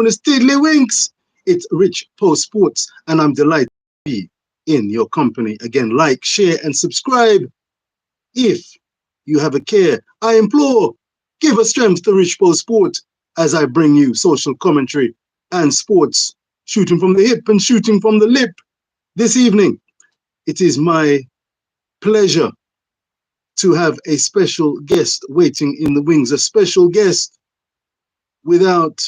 on the Steedley Winks. It's Richpo Sports, and I'm delighted to be in your company. Again, like, share, and subscribe. If you have a care, I implore, give a strength to Richpo Sports as I bring you social commentary and sports, shooting from the hip and shooting from the lip. This evening, it is my pleasure to have a special guest waiting in the wings, a special guest without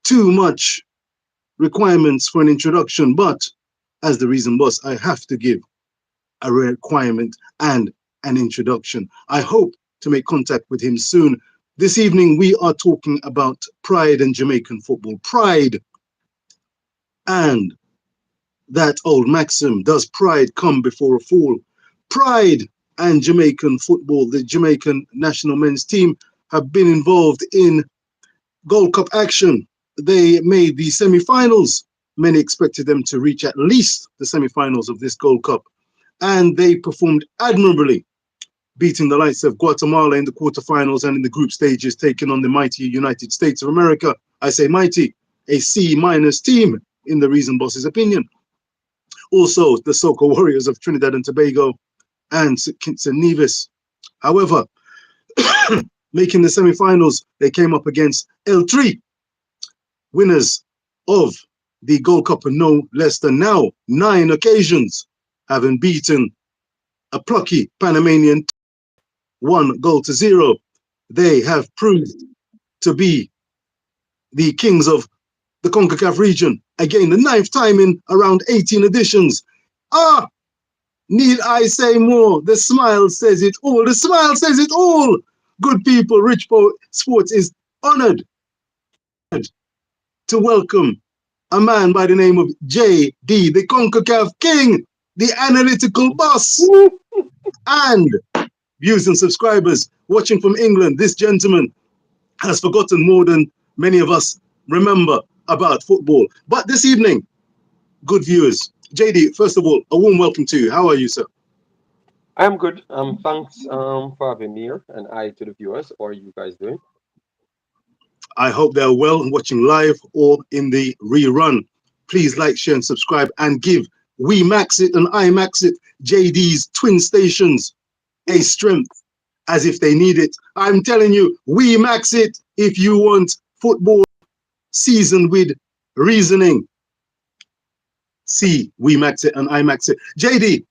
too much requirements for an introduction, but as the reason boss, I have to give a requirement and an introduction. I hope to make contact with him soon. This evening, we are talking about pride and Jamaican football. Pride and that old maxim, does pride come before a fall? Pride and Jamaican football. The Jamaican national men's team have been involved in Gold Cup action. They made the semi-finals. Many expected them to reach at least the semi-finals of this Gold Cup. And they performed admirably, beating the likes of Guatemala in the quarterfinals and in the group stages, taking on the mighty United States of America. I say mighty, a C- team, in the reason boss's opinion. Also, the Soca Warriors of Trinidad and Tobago and St. Kitts and Nevis. However, making the semi-finals, they came up against L3, winners of the Gold Cup on no less than now 9 occasions, having beaten a plucky Panamanian 1-0. They have proved to be the kings of the CONCACAF region. Again, the 9th time in around 18 editions. Need I say more? The smile says it all. The smile says it all. Good people, Richpo Sports is honored to welcome a man by the name of JD, the CONCACAF King, the Analytical Boss, and viewers and subscribers watching from England. This gentleman has forgotten more than many of us remember about football. But this evening, good viewers, JD, first of all, a warm welcome to you. How are you, sir? I'm good. Thanks for having me here, and hi to the viewers. How are you guys doing? I hope they're well and watching live or in the rerun. Please like, share, and subscribe, and give We Max It and I Max It, JD's twin stations, a strength as if they need it. I'm telling you, We Max It if you want football seasoned with reasoning. See, We Max It and I Max It. JD,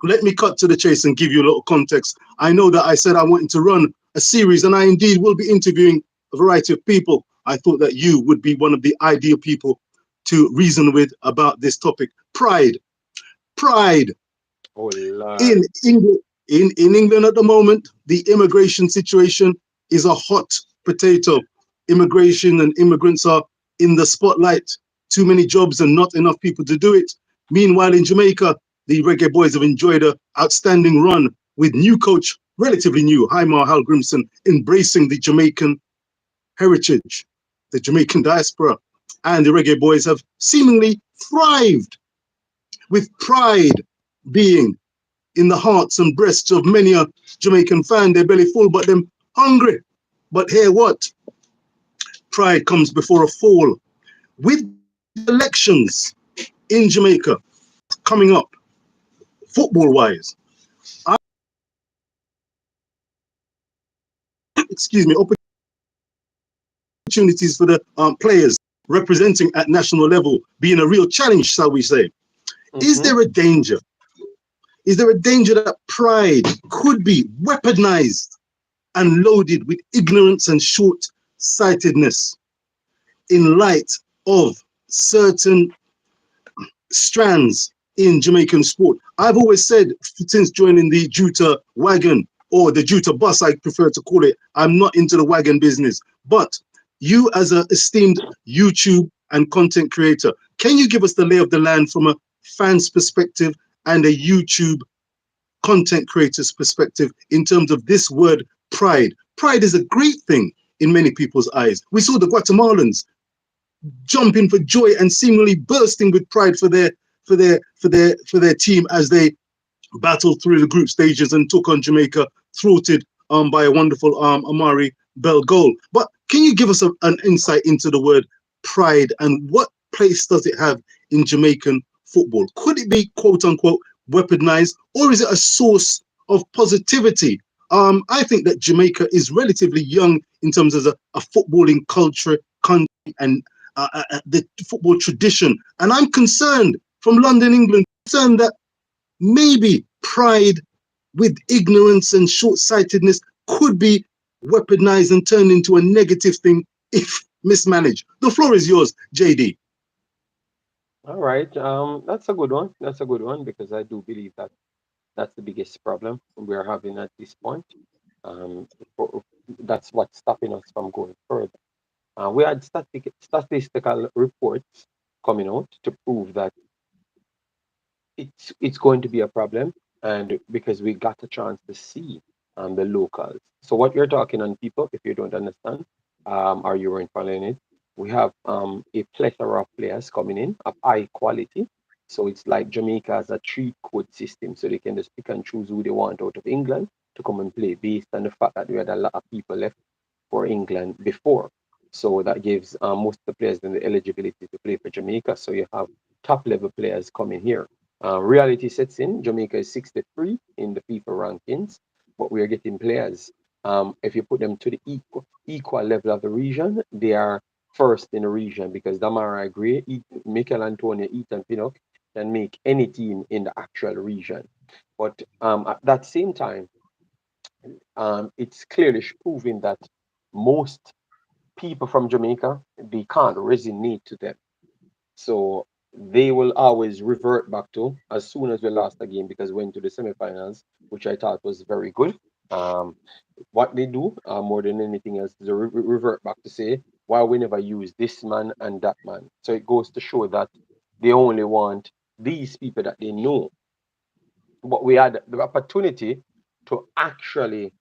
let me cut to the chase and give you a little context. I know that I said I wanted to run a series, and I indeed will be interviewing a variety of people. I thought that you would be one of the ideal people to reason with about this topic. Pride. Pride. Oh, Lord. In England, in England at the moment, the immigration situation is a hot potato. Immigration and immigrants are in the spotlight. Too many jobs and not enough people to do it. Meanwhile, in Jamaica, the Reggae Boyz have enjoyed an outstanding run with new coach, relatively new, Hymar Hal Grimson, embracing the Jamaican heritage, the Jamaican diaspora, and the Reggae Boyz have seemingly thrived, with pride being in the hearts and breasts of many a Jamaican fan. Their belly full, but them hungry. But hear what? Pride comes before a fall. With elections in Jamaica coming up, football-wise, opportunities for the players representing at national level being a real challenge, shall we say. Is there a danger? Is there a danger that pride could be weaponized and loaded with ignorance and short-sightedness in light of certain strands in Jamaican sport? I've always said, since joining the Juta wagon, or the Juta bus, I prefer to call it, I'm not into the wagon business. But you, as an esteemed YouTube and content creator, can you give us the lay of the land from a fan's perspective and a YouTube content creator's perspective in terms of this word pride? Pride is a great thing in many people's eyes. We saw the Guatemalans jumping for joy and seemingly bursting with pride for their team as they battled through the group stages and took on Jamaica, thwarted by a wonderful Amari Bell goal. But Can you give us an insight into the word pride and what place does it have in Jamaican football? Could it be quote unquote weaponized, or is it a source of positivity? I think that Jamaica is relatively young in terms of a footballing culture, country, and the football tradition. And I'm concerned from London, England, concerned that maybe pride with ignorance and short sightedness could be weaponized and turned into a negative thing if mismanaged. The floor is yours, JD. All right. That's a good one. That's a good one because I do believe that that's the biggest problem we're having at this point. Um, for, that's what's stopping us from going further. We had statistical reports coming out to prove that it's going to be a problem, and because we got a chance to see the locals. So what you're talking on people, if you don't understand, or you weren't following it, we have a plethora of players coming in of high quality. So it's like Jamaica has a three code system, so they can just pick and choose who they want out of England to come and play based on the fact that we had a lot of people left for England before. So that gives most of the players then the eligibility to play for Jamaica. So you have top level players coming here. Reality sets in. Jamaica is 63 in the FIFA rankings, but we are getting players. If you put them to the equal level of the region, they are first in the region because Damara Gray, Michael Antonio, Ethan Pinnock can make any team in the actual region. But at that same time, it's clearly proving that most people from Jamaica, they can't resonate to them. So they will always revert back to as soon as we lost the game because we went to the semifinals, which I thought was very good. Um, what they do more than anything else is revert back to say why we never use this man and that man. So it goes to show that they only want these people that they know. But we had the opportunity to actually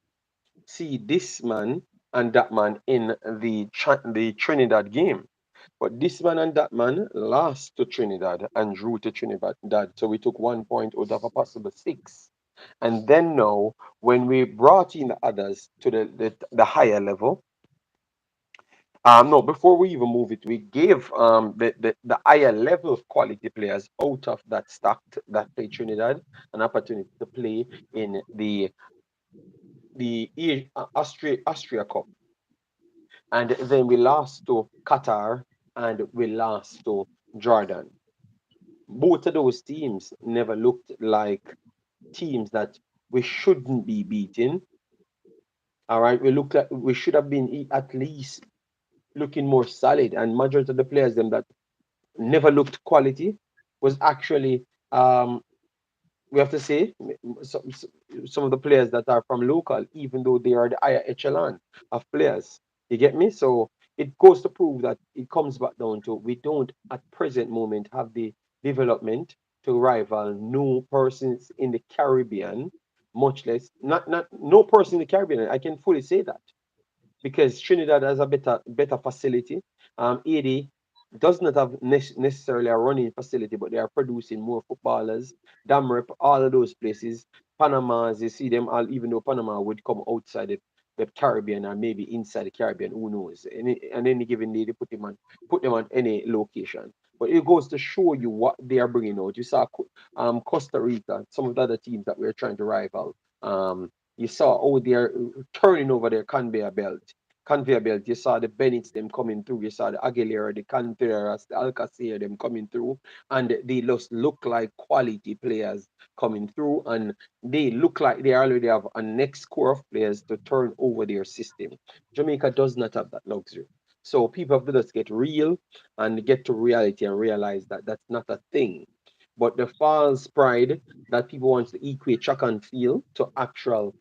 see this man and that man in the Trinidad game. But this man and that man lost to Trinidad and drew to Trinidad. So we took 1 point out of a possible six. And then now, when we brought in the others to the higher level, no, before we even move it, we gave the higher level of quality players out of that stacked that play Trinidad an opportunity to play in the Austria Cup. And then we lost to Qatar and we lost to Jordan. Both of those teams never looked like teams that we shouldn't be beating. All right, we look like we should have been at least looking more solid. And majority of the players them that never looked quality was actually we have to say some of the players that are from local, even though they are the higher echelon of players. You get me? So it goes to prove that it comes back down to we don't at present moment have the development to rival no persons in the Caribbean, much less not no person in the Caribbean. I can fully say that because Trinidad has a better facility. 80 does not have necessarily a running facility, but they are producing more footballers. Damrep, all of those places. Panama, as you see them all, even though Panama would come outside the Caribbean or maybe inside the Caribbean, who knows? And any given day, they put them on any location. But it goes to show you what they are bringing out. You saw Costa Rica, some of the other teams that we're trying to rival. You saw, oh, they're turning over their conveyor belt. Conveyor belt. You saw the Bennetts them coming through. You saw the Aguilera, the Canteras, the Alcacer them coming through, and they just look like quality players coming through, and they look like they already have a next core of players to turn over their system. Jamaica does not have that luxury. So people have to just get real and get to reality and realize that that's not a thing. But the false pride that people want to equate track and field to actual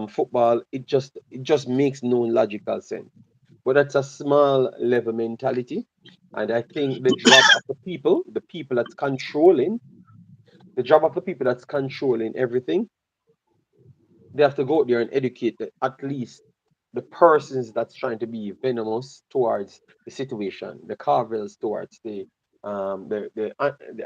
football, it just makes no logical sense. But that's a small level mentality, and I think the people that's controlling, the job of the people that's controlling everything, they have to go out there and educate at least the persons that's trying to be venomous towards the situation, the Carvels towards the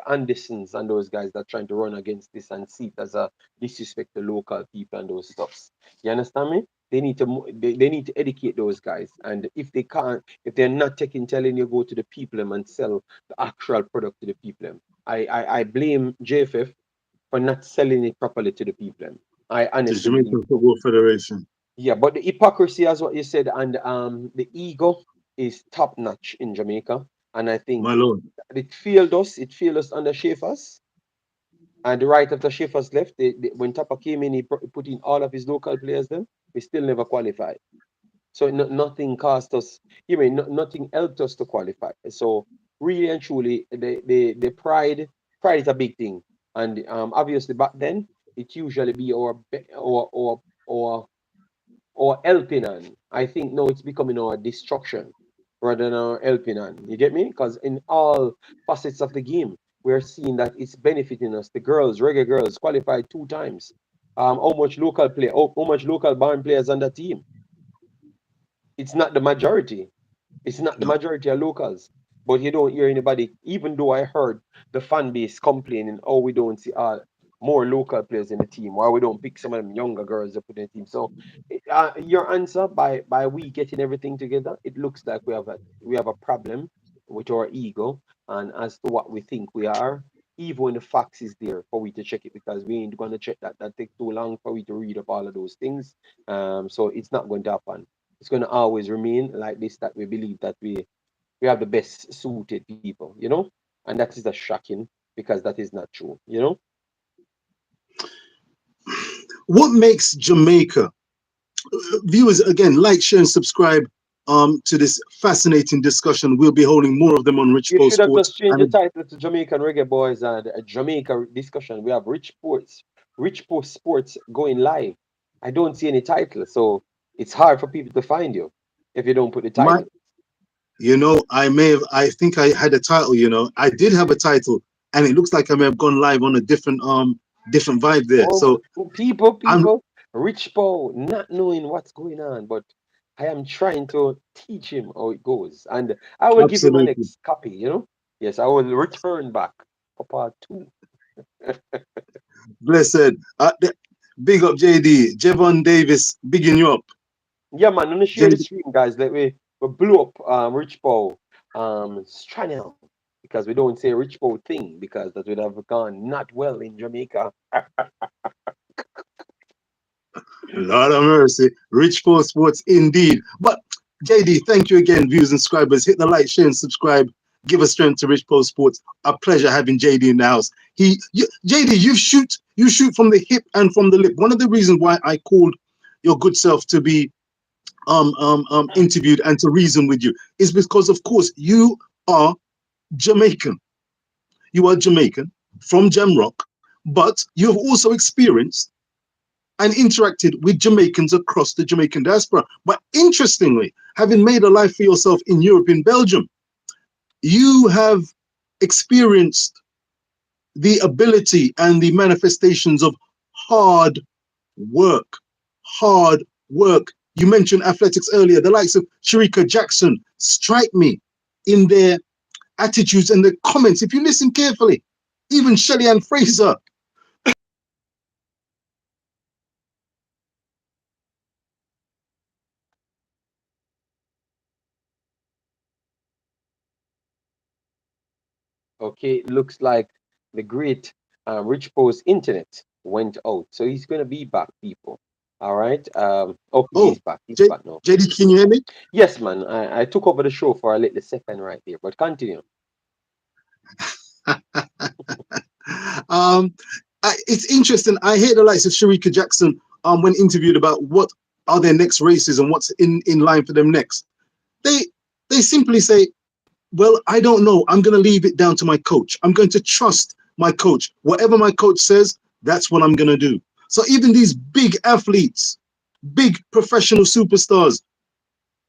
Andersons and those guys that are trying to run against this and see it as a disrespect to local people and those stuffs. You understand me? they need to educate those guys. And if they can't, if they're not taking telling you go to the people them and sell the actual product to the people them. I blame JFF for not selling it properly to the people them. I The honestly believe Jamaican so. Football Federation. Yeah, but the hypocrisy, as what you said, and the ego is top notch in Jamaica, and I My think lord. it failed us. It failed us under Schaefer's, and right after Schaefer's left, when Tapa came in, he put in all of his local players. Then we still never qualified. So nothing cost us. You mean nothing helped us to qualify. So really and truly, the pride is a big thing, and obviously back then it usually be our helping hand. I think now it's becoming our destruction rather than our helping hand. You get me? Because in all facets of the game, we're seeing that it's benefiting us. The girls, reggae girls, qualified 2 times. How much local born players on the team? It's not the majority. It's not the No. majority of locals. But you don't hear anybody, even though I heard the fan base complaining, oh, we don't see more local players in the team, why we don't pick some of them younger girls to put in the team. So your answer by we getting everything together, it looks like we have a problem with our ego and as to what we think we are, even when the facts is there for we to check it because we ain't gonna check that. That take too long for we to read up all of those things. So it's not going to happen. It's going to always remain like this that we believe that we have the best suited people, and that is a shocking because that is not true. What makes Jamaica? Viewers, again, like, share, and subscribe to this fascinating discussion. We'll be holding more of them on You Richpo should have Sports. just changed the And title to Jamaican Reggae Boys and a Jamaica discussion. We have Richpo Sports going live. I don't see any title, so it's hard for people to find you if you don't put the my, title. I think I had a title, I did have a title, and it looks like I may have gone live on a different vibe there. Oh, So I'm people, Richpo not knowing what's going on, but I am trying to teach him how it goes, and I will give him a absolutely next copy. Yes, I will return back for part 2. blessed. Big up JD, Jevon Davis, bigging you up. Yeah, man, I'm gonna share the JD, screen, guys. Let we blew up Richpo channel because we don't say Richpo thing because that would have gone not well in Jamaica. Lord of mercy, Richpo Sports indeed. But JD, thank you again, viewers and subscribers. Hit the like, share, and subscribe. Give us strength to Richpo Sports. A pleasure having JD in the house. JD, you shoot from the hip and from the lip. One of the reasons why I called your good self to be interviewed and to reason with you is because, of course, you are Jamaican. You are Jamaican from Jamrock, but you have also experienced and interacted with Jamaicans across the Jamaican diaspora. But interestingly, having made a life for yourself in Europe, in Belgium, you have experienced the ability and the manifestations of hard work. Hard work. You mentioned athletics earlier. The likes of Sharika Jackson strike me in their attitudes and their comments. If you listen carefully, even Shelly Ann Fraser. Okay, looks like the great Richpo's internet went out, so he's gonna be back, people. All right. Okay, Oh, he's back. He's J- back now. JD, can you hear me? Yes, man. I took over the show for a little second right there, but continue. um, it's interesting. I hear the likes of Sharika Jackson when interviewed about what are their next races and what's in line for them next. They they simply say, "Well, I don't know. I'm going to leave it down to my coach. I'm going to trust my coach. Whatever my coach says, that's what I'm going to do." So even these big athletes, big professional superstars,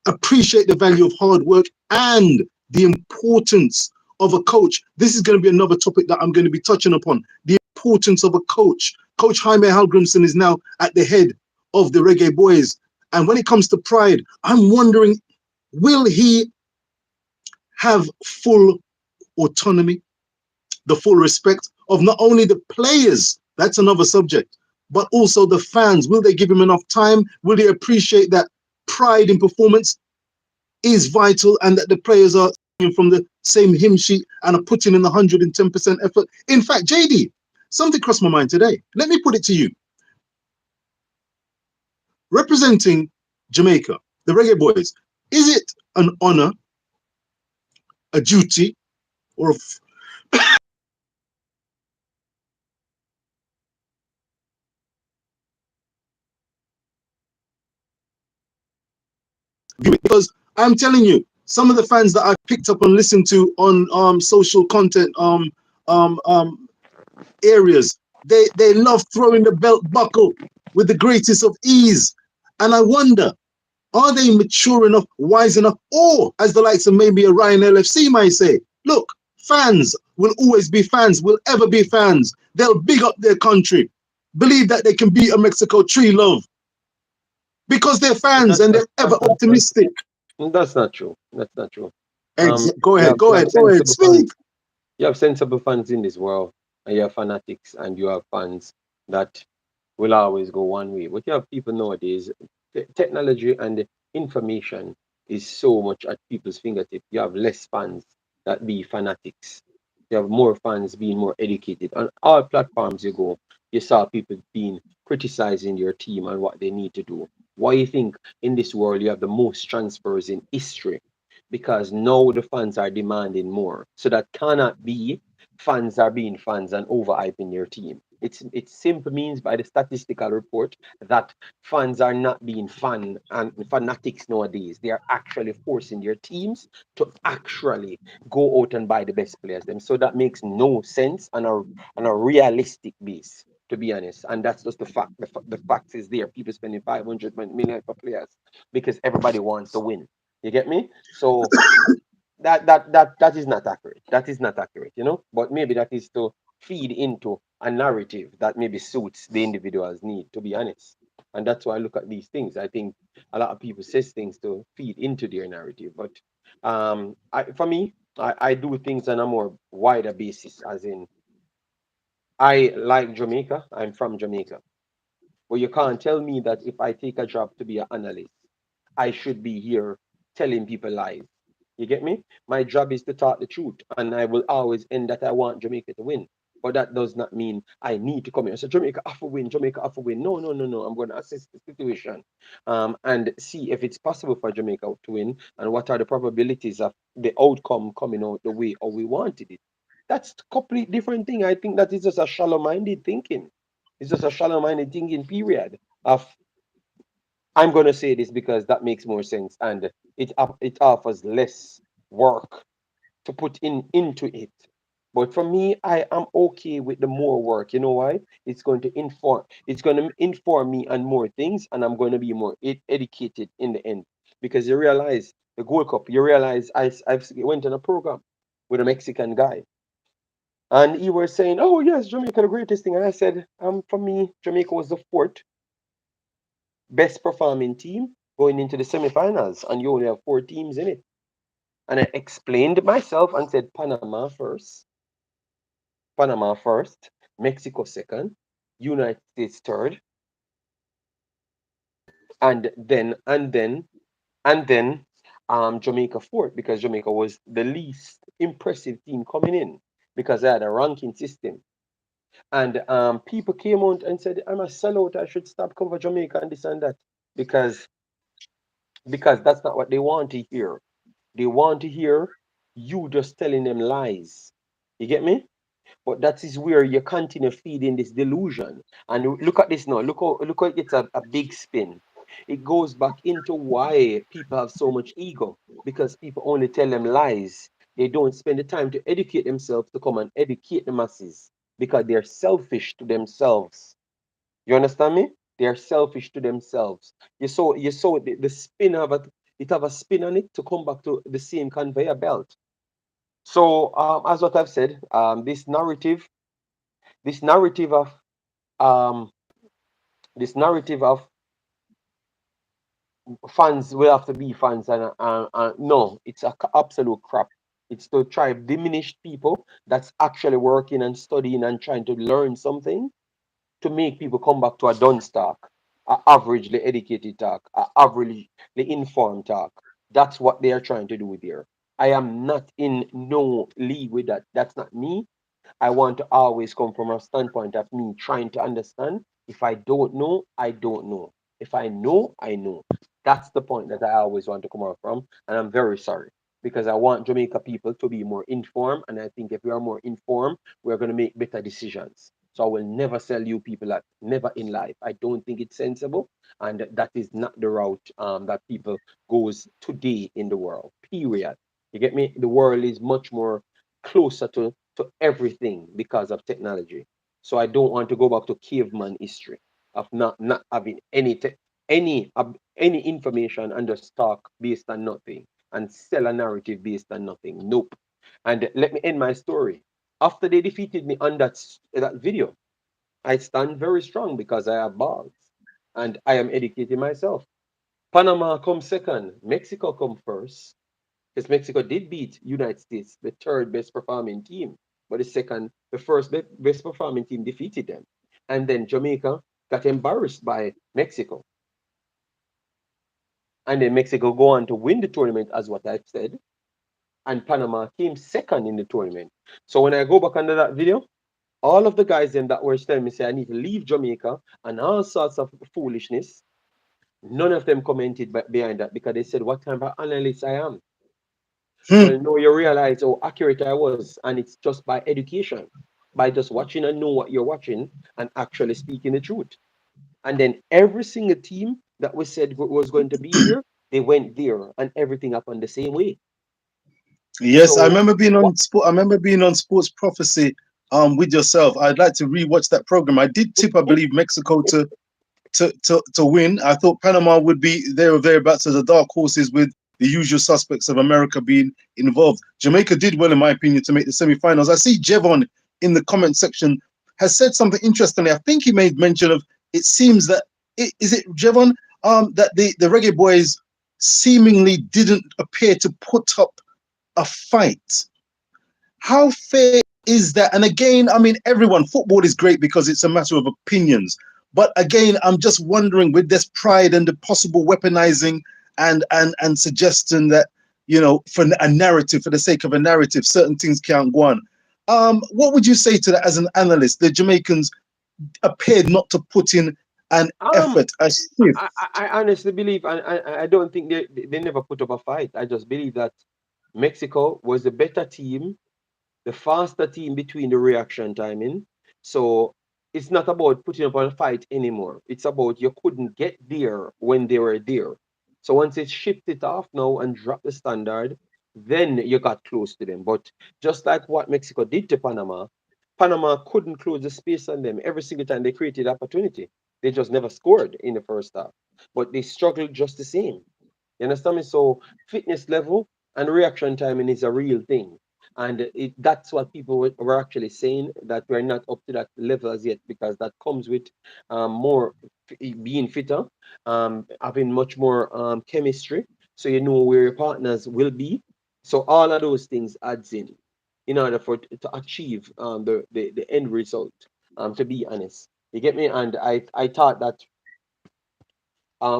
appreciate the value of hard work and the importance of a coach. This is going to be another topic that I'm going to be touching upon. The importance of a coach. Coach Jaime Halgrimson is now at the head of the Reggae Boyz. And when it comes to pride, I'm wondering, will he have full autonomy, the full respect of not only the players, that's another subject, but also the fans. Will they give him enough time? Will they appreciate that pride in performance is vital and that the players are from the same hymn sheet and are putting in the 110% effort? In fact, JD, something crossed my mind today. Let me put it to you. Representing Jamaica, the Reggae Boyz, is it an honor, a duty, or a because I'm telling you, some of the fans that I picked up and listened to on social content um, um, areas, they love throwing the belt buckle with the greatest of ease. And I wonder, are they mature enough, wise enough, or as the likes of maybe a Ryan LFC might say, look, fans will always be fans, will ever be fans. They'll big up their country, believe that they can beat a Mexico tree love because they're fans That's and not they're ever optimistic. that's not true. That's not true. Go You ahead, have go ahead, go ahead, sensible speak. fans. You have sensible fans in this world, and you have fanatics, and you have fans that will always go one way. But you have people nowadays, technology and information is so much at people's fingertips. You have less fans that be fanatics. You have more fans being more educated. On all platforms you go, you saw people being criticizing your team and what they need to do. Why you think in this world you have the most transfers in history? Because now the fans are demanding more. So that cannot be fans are being fans and overhyping your team. It simply means by the statistical report that fans are not being fun and fanatics nowadays. They are actually forcing their teams to actually go out and buy the best players. Them so that makes no sense on a realistic base, to be honest. And that's just the fact. The fact is there. People spending 500 million for players because everybody wants to win. You get me? So that is not accurate. That is not accurate, you know. But maybe that is to feed into a narrative that maybe suits the individual's need. To be honest, and that's why I look at these things. I think a lot of people says things to feed into their narrative, but for me, I do things on a more wider basis. As in, I like Jamaica. I'm from Jamaica. But you can't tell me that if I take a job to be an analyst, I should be here telling people lies. You get me? My job is to talk the truth, and I will always end that I want Jamaica to win. But that does not mean I need to come here. So Jamaica have to win, Jamaica have to win. No, no, no, no. I'm going to assess the situation and see if it's possible for Jamaica to win and what are the probabilities of the outcome coming out the way or we wanted it. That's a complete different thing. I think that is just a shallow-minded thinking. It's just a shallow-minded thinking period of I'm going to say this because that makes more sense and it offers less work to put into it. But for me, I am okay with the more work. You know why? It's going to inform me on more things and I'm going to be more educated in the end. Because you realize the Gold Cup, you realize I've went on a program with a Mexican guy and he was saying, "Oh yes, Jamaica the greatest thing." And I said, for me, Jamaica was the fourth best performing team going into the semifinals, and you only have four teams in it. And I explained myself and said Panama first, Mexico second, United States third, and then Jamaica fourth because Jamaica was the least impressive team coming in because they had a ranking system. And people came out and said, "I'm a sellout. I should stop cover Jamaica and this and that," because that's not what they want to hear. They want to hear you just telling them lies. You get me? But that is where you continue feeding this delusion. And look at this now. Look how it gets a big spin. It goes back into why people have so much ego. Because people only tell them lies. They don't spend the time to educate themselves to come and educate the masses. Because they're selfish to themselves. You understand me? They are selfish to themselves. You saw the spin of it. It have a spin on it to come back to the same conveyor belt. So, as what I've said, this narrative of um, this narrative of fans will have to be fans, and no, it's a absolute crap. It's to try to diminish people that's actually working and studying and trying to learn something to make people come back to a dunce talk, a averagely educated talk, a averagely informed talk. That's what they are trying to do with here. I am not in no league with that. That's not me. I want to always come from a standpoint of me trying to understand. If I don't know, I don't know. If I know, I know. That's the point that I always want to come out from. And I'm very sorry because I want Jamaica people to be more informed. And I think if we are more informed, we're going to make better decisions. So I will never sell you people that never in life. I don't think it's sensible. And that is not the route that people goes today in the world, period. You get me? The world is much more closer to everything because of technology. So I don't want to go back to caveman history of not having any information and just talk based on nothing and sell a narrative based on nothing. Nope. And let me end my story. After they defeated me on that video, I stand very strong because I have balls and I am educating myself. Panama come second, Mexico come first, because Mexico did beat United States, the third best performing team, but the first best performing team defeated them. And then Jamaica got embarrassed by Mexico. And then Mexico go on to win the tournament, as what I've said. And Panama came second in the tournament. So when I go back under that video, all of the guys then that were telling me say I need to leave Jamaica and all sorts of foolishness, none of them commented behind that because they said what kind of analyst I am. Hmm. Well, no, you realize how accurate I was, and it's just by education, by just watching and know what you're watching and actually speaking the truth. And then every single team that was said was going to be there, they went there, and everything happened the same way. Yes, I So remember being what? on sport. I remember being on Sports Prophecy with yourself. I'd like to rewatch that program. I did tip, I believe, Mexico to win. I thought Panama would be there or thereabouts as the dark horses with the usual suspects of America being involved. Jamaica did well, in my opinion, to make the semi-finals. I see Jevon in the comment section has said something interestingly. I think he made mention of it seems that is it Jevon that the Reggae Boys seemingly didn't appear to put up a fight. How fair is that? And again, I mean, everyone, football is great because it's a matter of opinions. But again, I'm just wondering with this pride and the possible weaponizing and suggestion that, for a narrative, for the sake of a narrative, certain things can't go on. What would you say to that as an analyst? The Jamaicans appeared not to put in an Um, effort, a shift. I honestly believe, and I don't think they never put up a fight. I just believe that Mexico was the better team, the faster team between the reaction timing. So it's not about putting up a fight anymore. It's about you couldn't get there when they were there. So once it shipped it off now and dropped the standard, then you got close to them. But just like what Mexico did to Panama, Panama couldn't close the space on them every single time they created opportunity. They just never scored in the first half. But they struggled just the same. You understand me? So fitness level and reaction timing is a real thing. And that's what people were actually saying that we're not up to that level as yet because that comes with more being fitter, having much more chemistry. So you know where your partners will be. So all of those things adds in order for to achieve the end result. To be honest, you get me? And I thought that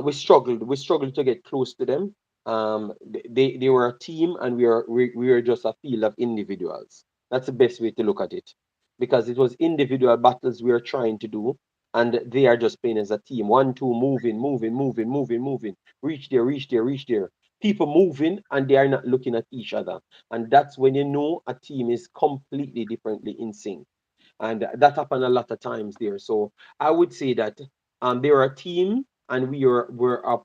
we struggled. We struggled to get close to them. They were a team, and we were just a field of individuals. That's the best way to look at it, because it was individual battles we were trying to do, and they are just playing as a team. One, two, moving, moving, moving, moving, moving. Reach there, reach there, reach there. People moving, and they are not looking at each other, and that's when you know a team is completely differently in sync, and that happened a lot of times there. So I would say that they were a team and were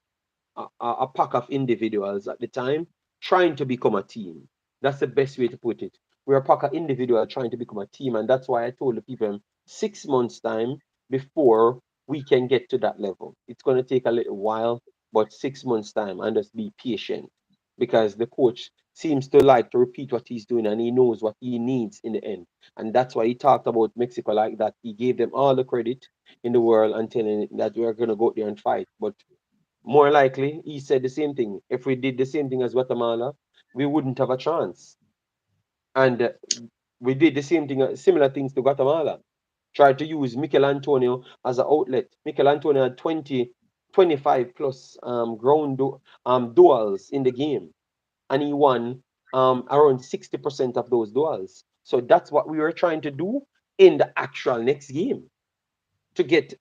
a pack of individuals at the time trying to become a team. That's the best way to put it. We're a pack of individuals trying to become a team, and that's why I told the people 6 months time before we can get to that level. It's going to take a little while, but 6 months time, and just be patient because the coach seems to like to repeat what he's doing and he knows what he needs in the end. And that's why he talked about Mexico like that. He gave them all the credit in the world and telling it that we're going to go there and fight. But more likely, he said the same thing. If we did the same thing as Guatemala, we wouldn't have a chance. And we did the same thing, similar things to Guatemala. tried to use Mikel Antonio as an outlet. Mikel Antonio had 25 plus duels in the game, and he won around 60% of those duels. So that's what we were trying to do in the actual next game to get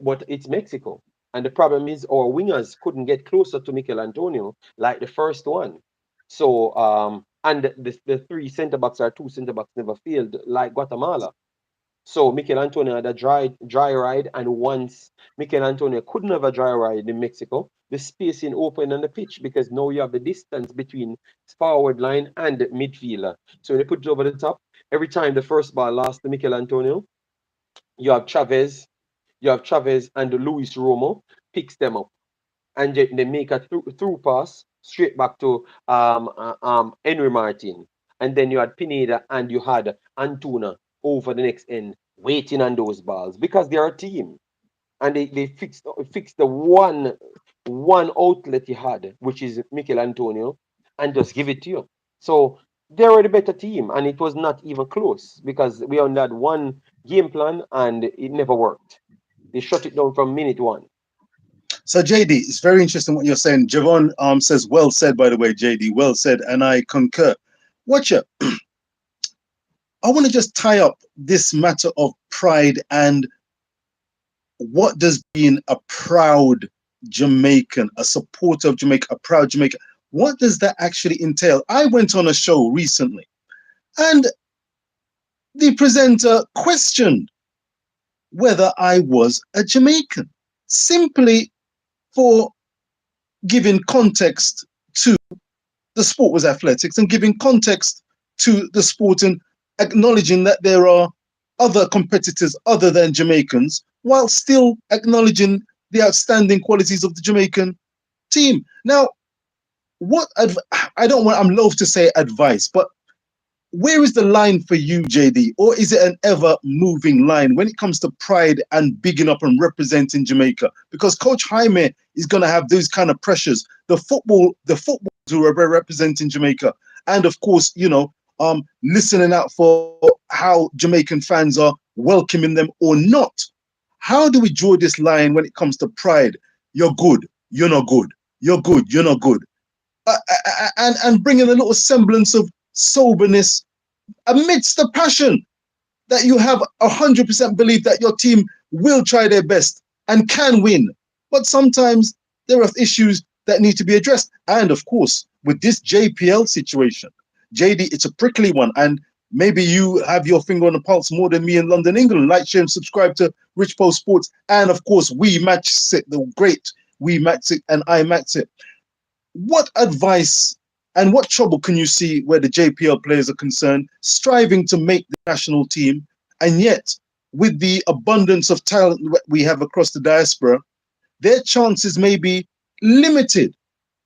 what it's Mexico. And the problem is our wingers couldn't get closer to Mikel Antonio like the first one. So and the three centre backs or two centre backs never failed like Guatemala. So Mikel Antonio had a dry ride, and once Mikel Antonio couldn't have a dry ride in Mexico, the spacing opened on the pitch because now you have the distance between forward line and midfielder. So when they put it over the top, every time the first ball lost to Mikel Antonio, you have Chavez, and Luis Romo picks them up, and they make a through pass straight back to Henry Martin. And then you had Pineda and you had Antuna over the next end waiting on those balls because they're a team. And they fixed the one outlet he had, which is Mikel Antonio, and just give it to you. So they were the better team, and it was not even close because we only had one game plan and it never worked. They shut it down from minute one. So JD, it's very interesting what you're saying. Javon says, well said, by the way, JD, well said, and I concur. Watch it. I want to just tie up this matter of pride and what does being a proud Jamaican, a supporter of Jamaica, a proud Jamaican, what does that actually entail? I went on a show recently and the presenter questioned whether I was a Jamaican, simply for giving context to the sport was athletics and giving context to the sport and acknowledging that there are other competitors other than Jamaicans while still acknowledging the outstanding qualities of the Jamaican team. Now, I don't want, I'm loath to say advice, but where is the line for you, JD? Or is it an ever moving line when it comes to pride and bigging up and representing Jamaica? Because Coach Jaime is going to have those kind of pressures. The football who are representing Jamaica. And of course, listening out for how Jamaican fans are welcoming them or not. How do we draw this line when it comes to pride? You're good, you're not good. You're good, you're not good. And bringing a little semblance of soberness amidst the passion that you have 100% belief that your team will try their best and can win. But sometimes there are issues that need to be addressed. And of course, with this JPL situation, JD, it's a prickly one. And maybe you have your finger on the pulse more than me in London, England. Like, share, and subscribe to Richpo Sports. And of course, We Match It, the great We Match It and I Match It. What advice and what trouble can you see where the JPL players are concerned, striving to make the national team, and yet with the abundance of talent we have across the diaspora, their chances may be limited.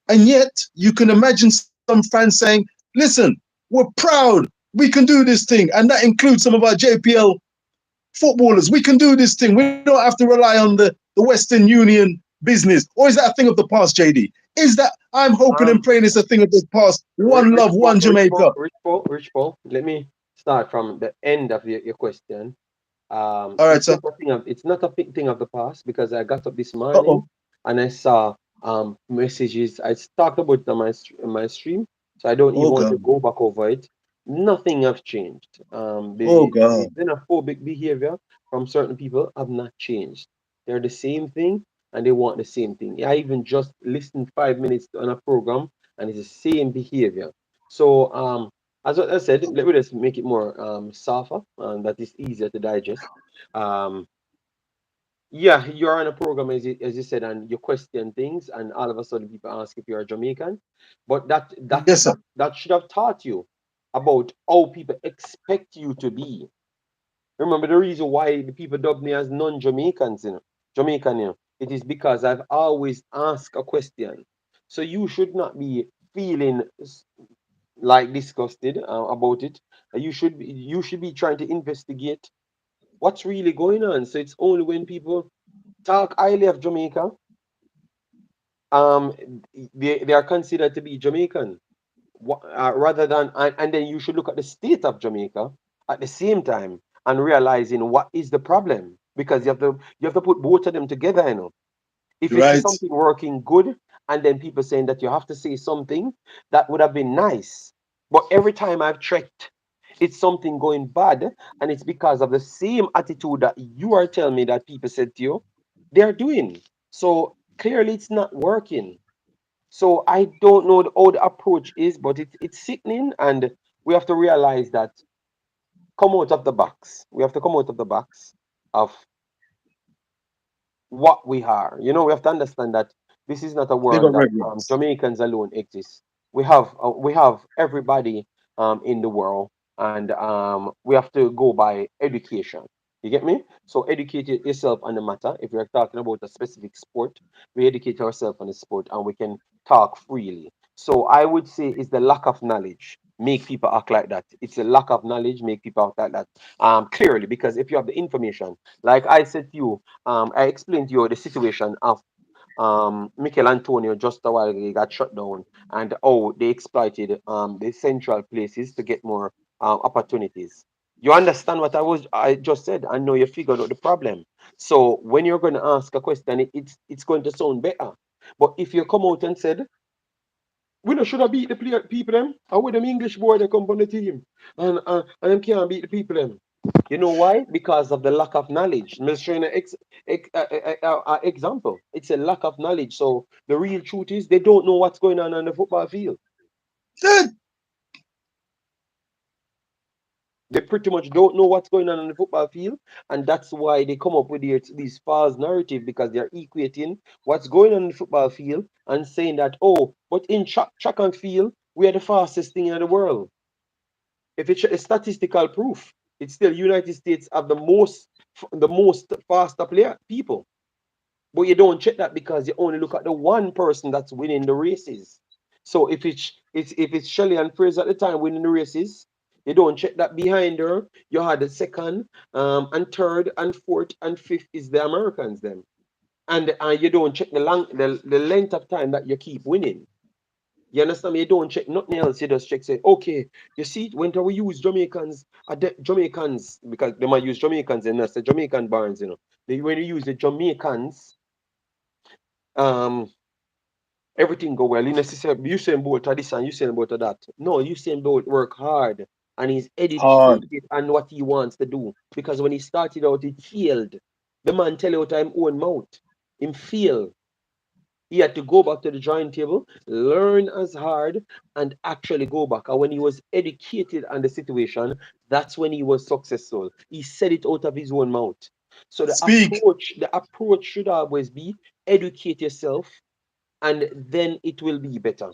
And yet you can imagine some fans saying, listen, we're proud, we can do this thing. And that includes some of our JPL footballers. We can do this thing. We don't have to rely on the Western Union business. Or is that a thing of the past, JD? Is that I'm hoping and Um, praying it's a thing of the past? One Rich love, one Jamaica. Rich Paul, let me start from the end of your question. All right, sir. It's not a thing of the past because I got up this Uh-oh. morning and I saw messages. I talked about it on my stream, so I don't even Oh want to God. go back over it. Nothing have changed. Oh The God. xenophobic behavior from certain people have not changed. They're the same thing and they want the same thing. I even just listened 5 minutes on a program and it's the same behavior. So as I said, let me just make it more softer and that is easier to digest. Um, yeah, you're on a program as you said, and you question things, and all of a sudden people ask if you're a Jamaican. But Yes, sir. that should have taught you about how people expect you to be. Remember the reason why the people dub me as non-Jamaicans, Jamaican, it is because I've always asked a question. So you should not be feeling like disgusted about it. You should be trying to investigate what's really going on. So it's only when people talk highly of Jamaica, um, they are considered to be Jamaican, rather than and then you should look at the state of Jamaica at the same time and realizing what is the problem, because you have to put both of them together, if it's Right. something working good, and then people saying that you have to say something, that would have been nice. But every time I've checked, it's something going bad, and it's because of the same attitude that you are telling me that people said to you they're doing. So clearly it's not working. So I don't know how the approach is, but it's sickening, and we have to realize that come out of the box. We have to come out of the box of what we are. We have to understand that this is not a Big world up that reverence. Jamaicans alone exist. We have everybody in the world, and we have to go by education. You get me? So educate yourself on the matter. If we're talking about a specific sport, we educate ourselves on the sport, and we can talk freely. So I would say it's the lack of knowledge make people act like that. It's the lack of knowledge make people act like that. Clearly, because if you have the information, like I said to you, I explained to you the situation of Michael Antonio just a while ago. He got shut down, and they exploited the central places to get more opportunities. You understand what I just said? I know you figured out the problem. So when you're going to ask a question, it's going to sound better. But if you come out and said, we no should have beat the people them, and with them English boy they come on the team, and them can't beat the people them. You know why? Because of the lack of knowledge. I'm just showing an example. It's a lack of knowledge. So the real truth is they don't know what's going on the football field. Eh, They pretty much don't know what's going on the football field, and that's why they come up with these false narrative, because they're equating what's going on in the football field and saying that, but in track and field we are the fastest thing in the world. If it's a statistical proof, it's still United States have the most faster people. But you don't check that because you only look at the one person that's winning the races. So if it's Shelley and Fraser at the time winning the races, you don't check that behind her. You had the second, and third, and fourth, and fifth is the Americans then. And you don't check the length of time that you keep winning. You understand me? You don't check nothing else. You just check, say, okay, you see, when we use Jamaicans, Jamaicans, because they might use Jamaicans, and that's the Jamaican barns, when you use the Jamaicans, um, everything go well. You necessarily Usain Bolt to this and Usain Bolt to that. No, Usain Bolt work hard, and he's hard. educated on what he wants to do. Because when he started out, he failed. The man tell you out of him own mouth. Him fail. He had to go back to the drawing table, learn as hard, and actually go back. And when he was educated on the situation, that's when he was successful. He said it out of his own mouth. So the Speak. approach, the approach should always be educate yourself, and then it will be better.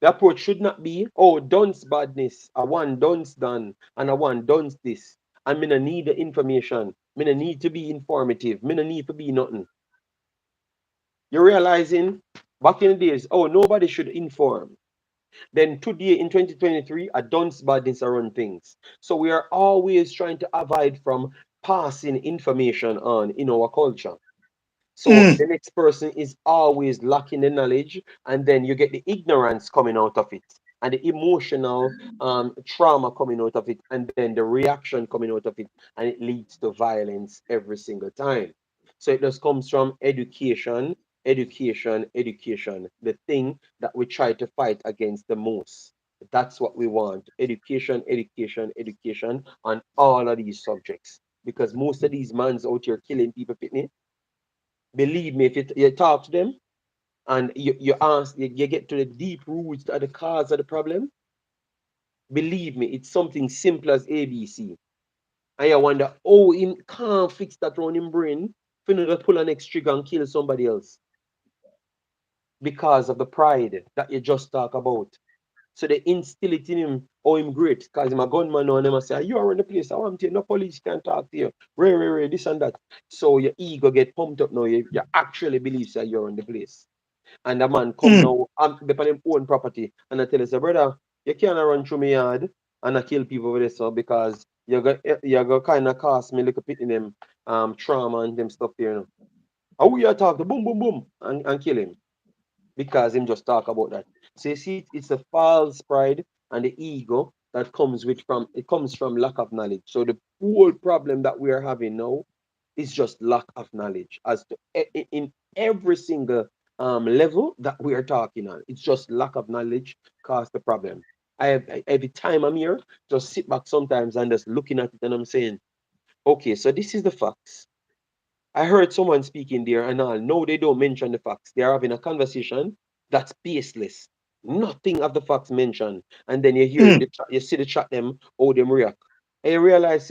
The approach should not be, dunce badness, a one dunce done, and a one dunce this. And me no need the information. Me no need to be informative. Me no need to be nothing. You're realizing back in the days, nobody should inform. Then today in 2023, a dunce badness around things. So we are always trying to avoid from passing information on in our culture. So Mm. the next person is always lacking the knowledge, and then you get the ignorance coming out of it, and the emotional trauma coming out of it, and then the reaction coming out of it, and it leads to violence every single time. So it just comes from education, education, education, the thing that we try to fight against the most. That's what we want: education, education, education on all of these subjects. Because most of these mans out here killing people, Pitney, believe me, if you talk to them and you ask, you get to the deep roots of the cause of the problem, believe me, it's something simple as ABC. And you wonder, him can't fix that around him brain for him to pull an next trigger and kill somebody else because of the pride that you just talk about. So they instill it in him, him great, because him a gunman now, and them a say, you are in the place, I want you, no police can talk to you, this and that. So your ego get pumped up now, you actually believe that you're in the place. And the man come Mm. now depend on him own property, and I tell you, say, brother, you can't run through my yard and I kill people with this, so because you go kind of cost me little bit in them trauma and them stuff there. How we are talk to boom boom boom and kill him because him just talk about that. So you see, it's a false pride and the ego that comes with from it comes from lack of knowledge. So the whole problem that we are having now is just lack of knowledge as to in every single level that we are talking on. It's just lack of knowledge cause the problem. Every time I'm here, just sit back sometimes and just looking at it and I'm saying, okay, so this is the facts. I heard someone speaking there and all. No, they don't mention the facts. They are having a conversation that's baseless. Nothing of the facts mentioned. And then you hear Mm. the chat, you see the chat them, how them react. And you realize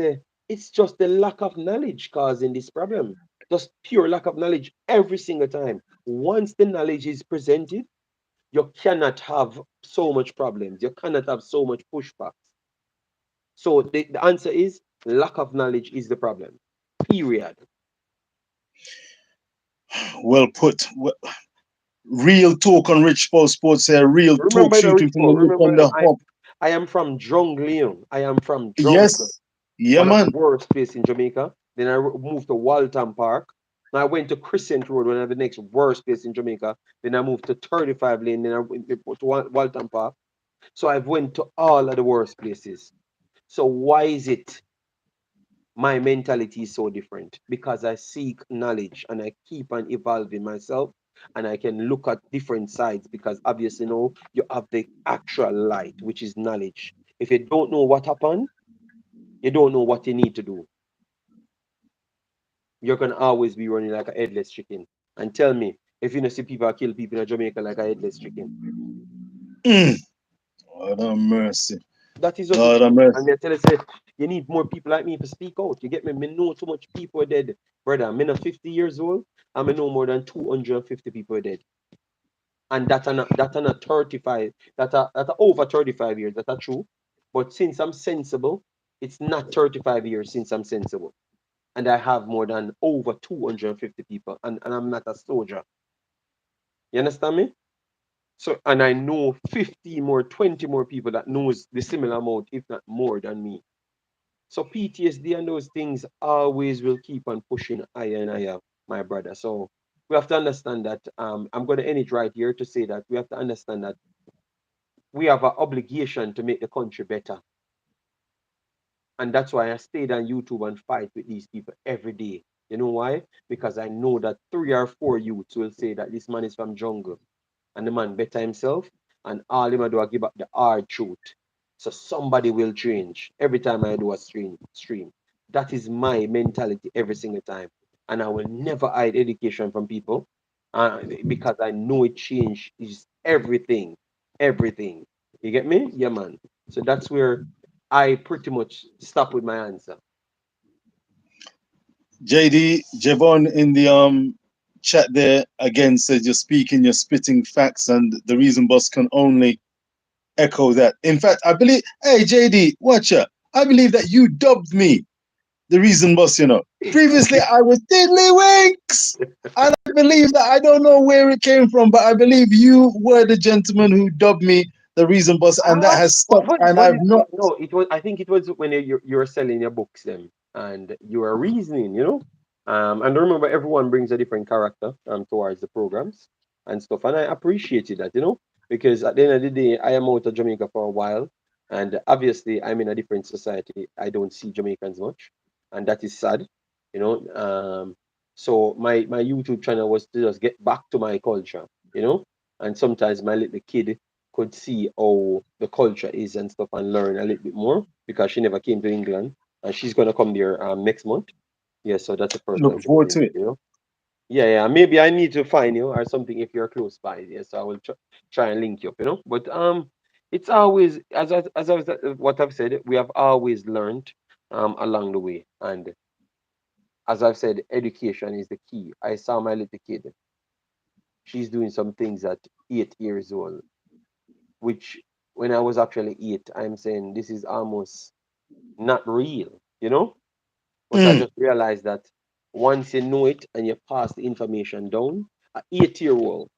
it's just the lack of knowledge causing this problem. Just pure lack of knowledge every single time. Once the knowledge is presented, you cannot have so much problems. You cannot have so much pushbacks. So the answer is lack of knowledge is the problem. Period. Well put. Real talk on Richpo Sports here. Real talk Remember, you know, shooting from the Richpo, lip remember, on you the know, hop. I am from Jungle, you know. I am from Jungle, Yes. Yeah, one of the man. worst places in Jamaica. Then I moved to Walton Park. Now I went to Crescent Road, one of the next worst place in Jamaica. Then I moved to 35 Lane. Then I went to Walton Park. So I've went to all of the worst places. So why is it my mentality is so different? Because I seek knowledge and I keep on evolving myself and I can look at different sides because obviously now you have the actual light, which is knowledge. If you don't know what happened, you don't know what you need to do. You're gonna always be running like a headless chicken. And tell me, if you know see people kill people in Jamaica like a headless chicken, Mm. Lord have mercy. that is just the Lord have truth. mercy. And they tell us say, you need more people like me to speak out. You get me? Me know too much people are dead. Brother, I'm not 50 years old. I know more than 250 people are dead. And that are not 35, that are over 35 years, that are true. But since I'm sensible, it's not 35 years since I'm sensible. And I have more than over 250 people, and I'm not a soldier. You understand me? So, and I know 50 more, 20 more people that knows the similar amount, if not more than me. So PTSD and those things always will keep on pushing higher and higher, my brother. So we have to understand that I'm going to end it right here to say that we have to understand that we have an obligation to make the country better. And that's why I stayed on YouTube and fight with these people every day. You know why? Because I know that 3 or 4 youths will say that this man is from jungle and the man better himself, and all him a do I give up the hard truth. So somebody will change every time I do a stream. That is my mentality every single time. And I will never hide education from people because I know it change is everything. Everything. You get me? Yeah, man. So that's where I pretty much stop with my answer. JD, Javon in the chat there again says you're speaking, you're spitting facts, and the reason boss can only echo that. In fact, I believe, hey JD, watch out. I believe that you dubbed me the reason boss, you know. Previously I was Diddley Winks. And I believe that I don't know where it came from, but I believe you were the gentleman who dubbed me the reason boss, and that Ah, has what stuck. was And was I've it? not No, it was. I think it was when you were selling your books them, and you were reasoning, you know. And remember, everyone brings a different character towards the programs and stuff, and I appreciated that, you know, because at the end of the day, I am out of Jamaica for a while, and obviously I'm in a different society. I don't see Jamaicans much, and that is sad, you know. So my YouTube channel was to just get back to my culture, you know, and sometimes my little kid could see how the culture is and stuff and learn a little bit more because she never came to England and she's gonna come there next month. Yeah, so that's the first time looking she's forward coming to there, it. you know. Yeah, yeah. Maybe I need to find you or something if you're close by. Yeah, so I will try and link you up, you know. But it's always as I was what I've said, we have always learned along the way. And as I've said, education is the key. I saw my little kid. She's doing some things at 8 years old, which when I was actually 8, I'm saying this is almost not real, you know? But I Mm, just realized that once you know it and you pass the information down, an 8 year old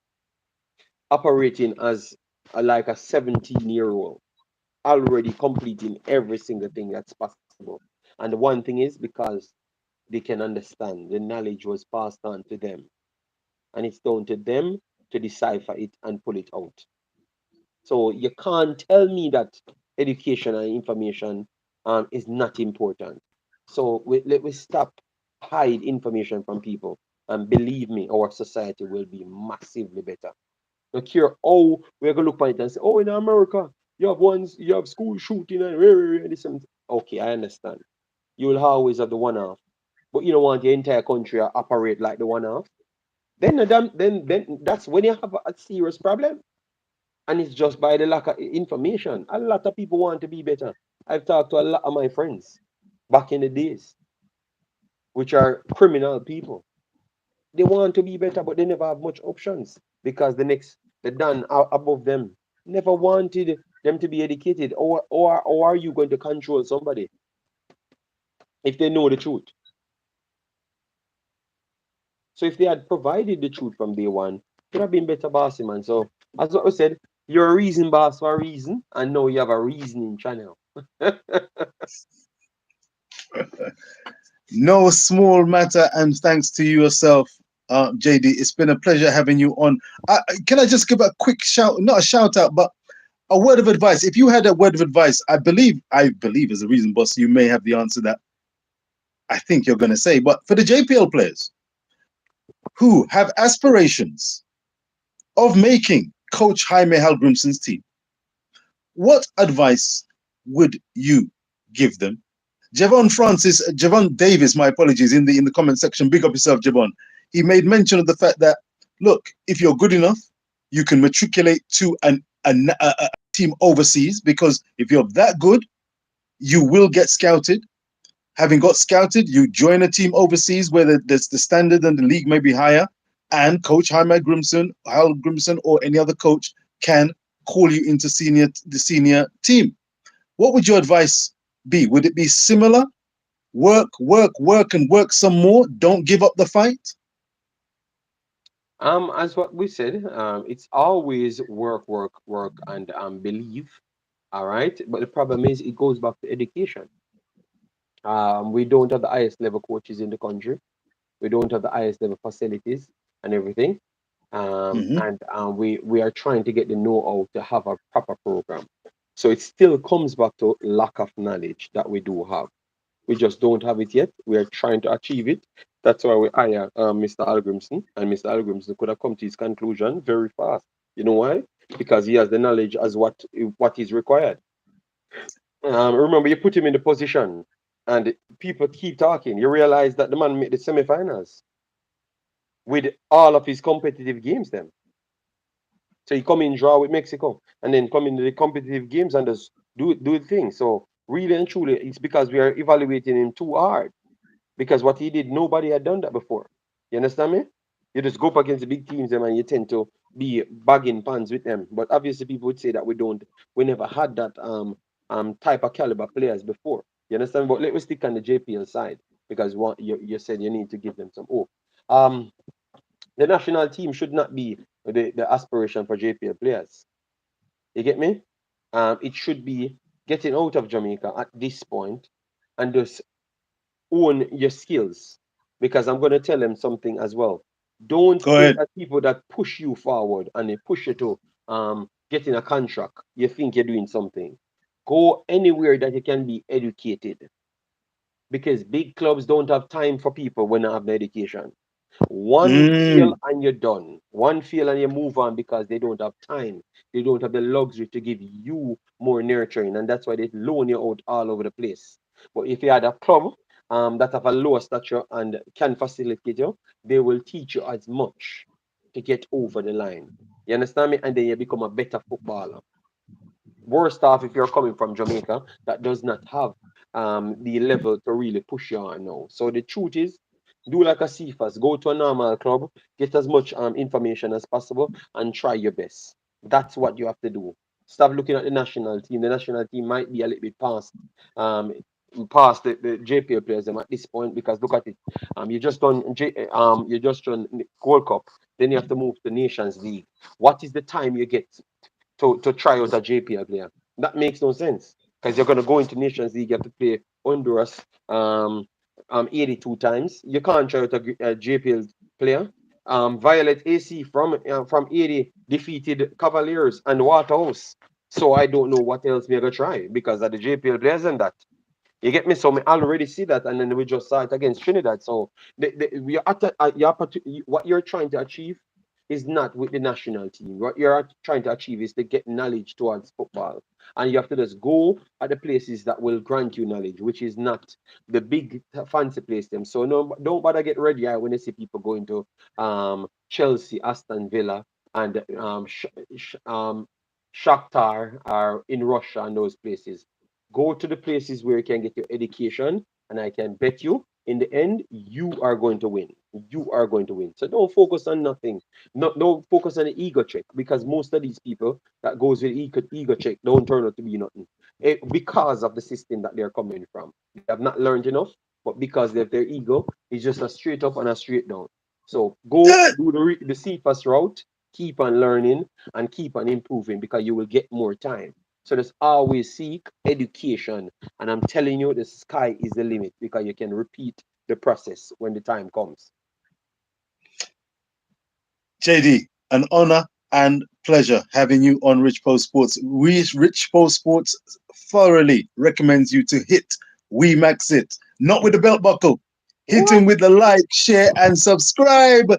operating as like a 17-year-old, already completing every single thing that's possible. And the one thing is because they can understand the knowledge was passed on to them, and it's down to them to decipher it and pull it out. So you can't tell me that education and information is not important. So let we stop hide information from people, and believe me, our society will be massively better. Not care how we're gonna look at it and say, oh, in America, you have school shooting and this and okay, I understand. You will always have the one off, but you don't want the entire country to operate like the one off. Then that's when you have a serious problem. And it's just by the lack of information. A lot of people want to be better. I've talked to a lot of my friends back in the days, which are criminal people. They want to be better, but they never have much options because the done above them never wanted them to be educated. Or are you going to control somebody if they know the truth? So if they had provided the truth from day one, it would have been better bossy, man. So as what I said, you're a reason boss for a reason, and now you have a reasoning channel. No small matter, and thanks to you yourself, JD. It's been a pleasure having you on. Can I just give a quick shout, not a shout out, but a word of advice? If you had a word of advice, I believe as a reason, boss, you may have the answer that I think you're going to say. But for the JPL players who have aspirations of making Coach Jaime Hallgrimson's team, what advice would you give them? Javon Davis, my apologies, in the comment section. Big up yourself, Javon. He made mention of the fact that look, if you're good enough, you can matriculate to a team overseas, because if you're that good, you will get scouted. Having got scouted, you join a team overseas where the standard and the league may be higher, and Coach Hal Grimson, or any other coach can call you into the senior team. What would your advice be? Would it be similar? Work, work, work, and work some more. Don't give up the fight. As what we said, it's always work, work, work, and believe. All right, but the problem is it goes back to education. We don't have the highest level coaches in the country. We don't have the highest level facilities and everything. Hmm. And we are trying to get the know-how to have a proper program. So it still comes back to lack of knowledge that we do have. We just don't have it yet. We are trying to achieve it. That's why we hire Mr. Algrimson, and Mr. Algrimson could have come to his conclusion very fast. You know why? Because he has the knowledge as what is required. Remember, you put him in the position, and people keep talking. You realize that the man made the semifinals with all of his competitive games. Then, so he come in draw with Mexico, and then come into the competitive games and just do the thing. So really and truly, it's because we are evaluating him too hard. Because what he did, nobody had done that before. You understand me? You just go up against the big teams, them, and you tend to be bagging pans with them. But obviously, people would say that we never had that type of caliber players before. You understand? But let me stick on the JPL side, because what you said you need to give them some hope. Um, the national team should not be the aspiration for JPL players. You get me? It should be getting out of Jamaica at this point and just own your skills, because I'm going to tell them something as well. Don't Go think ahead. that people that push you forward and they push you to getting a contract, you think you're doing something. Go anywhere that you can be educated, because big clubs don't have time for people when they have no education. One fail Mm. and you're done. One fail and you move on because they don't have time. They don't have the luxury to give you more nurturing, and that's why they loan you out all over the place. But if you had a club that have a lower stature and can facilitate you, they will teach you as much to get over the line. You understand me? And then you become a better footballer. Worst off if you're coming from Jamaica that does not have the level to really push you on now. So the truth is, do like a Cephas, go to a normal club, get as much information as possible, and try your best. That's what you have to do. Stop looking at the national team. The national team might be a little bit um, past the JPL players them at this point, because look at it. You just done World Cup, then you have to move to Nations League. What is the time you get to try out a JPL player? That makes no sense, because you're going to go into Nations League, you have to play Honduras 82 times. You can't try out a JPL player. Violet AC from 80 defeated Cavaliers and Waterhouse. So I don't know what else we're gonna try because of the JPL players and that. You get me? So me already see that, and then we just saw it against Trinidad. So we are what you're trying to achieve is not with the national team. What you're trying to achieve is to get knowledge towards football, and you have to just go at the places that will grant you knowledge, which is not the big fancy place. Them. So no, don't bother get ready when you see people going to Chelsea, Aston Villa, and Shakhtar are in Russia and those places. Go to the places where you can get your education, and I can bet you, in the end, you are going to win. You are going to win. So don't focus on nothing. Don't focus on the ego check because most of these people that goes with ego check don't turn out to be nothing. Because of the system that they're coming from. They have not learned enough, but because of their ego, it's just a straight up and a straight down. So go do the safest route, keep on learning and keep on improving because you will get more time. So just always seek education. And I'm telling you, the sky is the limit because you can repeat the process when the time comes. JD, an honor and pleasure having you on Richpo Sports. Richpo Sports thoroughly recommends you to hit We Max It, not with the belt buckle. Hit him What? with the like, share, and subscribe.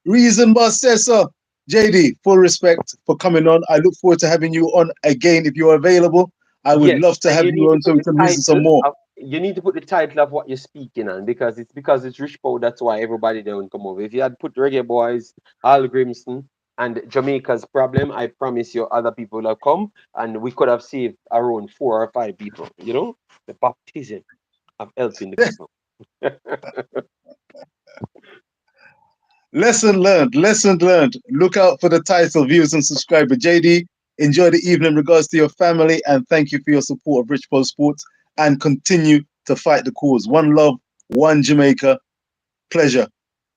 Reason Boss says so. JD, full respect for coming on. I look forward to having you on again if you're available. I would Yes, love to and have you you need to on so put we the can reason some title more. of you need to put the title of what you're speaking on because it's Richpo. That's why everybody don't come over. If you had put Reggae Boyz, Al Grimson, and Jamaica's problem, I promise you, other people will have come, and we could have saved around 4 or 5 people. You know, the baptism of helping the people. Lesson learned. Lesson learned. Look out for the title, views, and subscribe. JD, enjoy the evening. Regards to your family, and thank you for your support of Richpo Sports. And continue to fight the cause. One love, one Jamaica. Pleasure,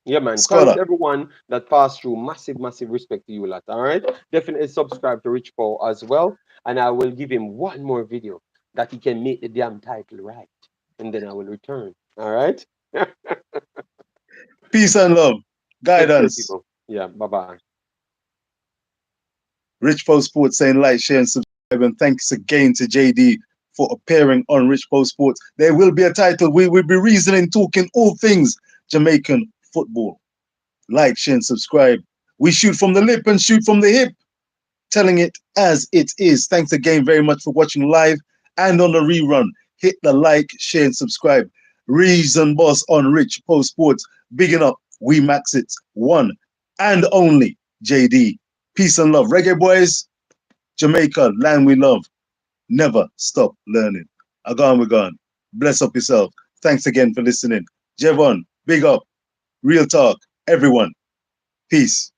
Yeah, man. Thanks scholar. everyone that passed through. Massive, massive respect to you lot. All right. Definitely subscribe to Rich Paul as well. And I will give him one more video that he can make the damn title right. And then I will return. All right. Peace and love. Take care, Guidance. people. Yeah. Bye bye. Richpo Sports saying like, share, and subscribe. And thanks again to JD for appearing on Richpo Sports. There will be a title. We will be reasoning, talking all things Jamaican football. Like, share, and subscribe. We shoot from the lip and shoot from the hip, telling it as it is. Thanks again very much for watching live and on the rerun. Hit the like, share, and subscribe. Reason Boss on Richpo Sports. Bigging up, we max it. One and only JD. Peace and love. Reggae Boyz, Jamaica, land we love. Never stop learning. Agan we gone. Bless up yourself. Thanks again for listening. Jevon, big up. Real talk. Everyone. Peace.